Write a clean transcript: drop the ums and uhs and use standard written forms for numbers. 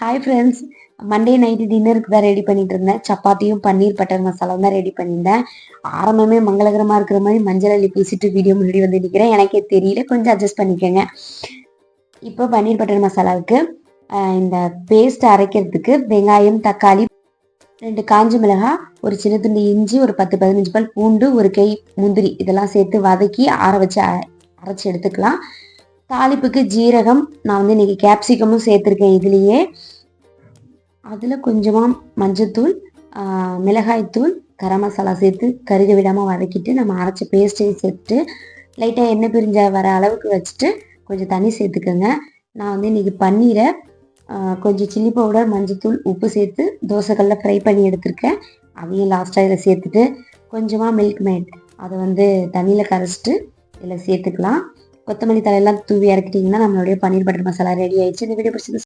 Hi friends. Monday night டின்னருக்கு தான் ready பண்ணிட்டு இருந்தேன். சப்பாத்தியும் பன்னீர் பட்டர் மசாலாவும் தான் ரெடி பண்ணியிருந்தேன். ஆரம்பமே மங்களகரமாக இருக்கிற மாதிரி மஞ்சள் அள்ளி பேசிட்டு வீடியோ முன்னாடி வந்து நிற்கிறேன். எனக்கே தெரியல, கொஞ்சம் அட்ஜஸ்ட் பண்ணிக்கோங்க. இப்போ பன்னீர் பட்டர் மசாலாவுக்கு இந்த பேஸ்ட் அரைக்கிறதுக்கு வெங்காயம், தக்காளி, 2 காஞ்ச மிளகாய், ஒரு சின்ன துண்டு இஞ்சி, ஒரு 10-15 பல் பூண்டு, ஒரு கை முந்திரி இதெல்லாம் சேர்த்து வதக்கி ஆற வச்சு அரைச்சி எடுத்துக்கலாம். தாளிப்புக்கு ஜீரகம், நான் வந்து இன்னைக்கு கேப்சிகமும் சேர்த்துருக்கேன் இதுலேயே. அதில் கொஞ்சமாக மஞ்சத்தூள், மிளகாய்த்தூள், கரம் மசாலா சேர்த்து கருக விடாமல் வதக்கிட்டு நம்ம அரைச்ச பேஸ்ட்டையும் சேர்த்துட்டு லைட்டாக எண்ணெய் பிரிஞ்ச வர அளவுக்கு வச்சுட்டு கொஞ்சம் தண்ணி சேர்த்துக்கோங்க. நான் வந்து இன்றைக்கி பன்னீரை கொஞ்சம் சில்லி பவுடர், மஞ்சத்தூள், உப்பு சேர்த்து தோசைக்கல்லில் ஃப்ரை பண்ணி எடுத்துருக்கேன். அதையும் லாஸ்ட்டாக இதில் சேர்த்துட்டு கொஞ்சமாக மில்க் மேட் அதை வந்து தண்ணியில் கரைச்சிட்டு இதில் சேர்த்துக்கலாம். கொத்தமல்லி தலையெல்லாம் தூவி இறக்கிட்டிங்கன்னா நம்மளுடைய பன்னீர் பட்டர் மசாலா ரெடி ஆயிடுச்சு. இந்த வீடியோ பிடிச்சி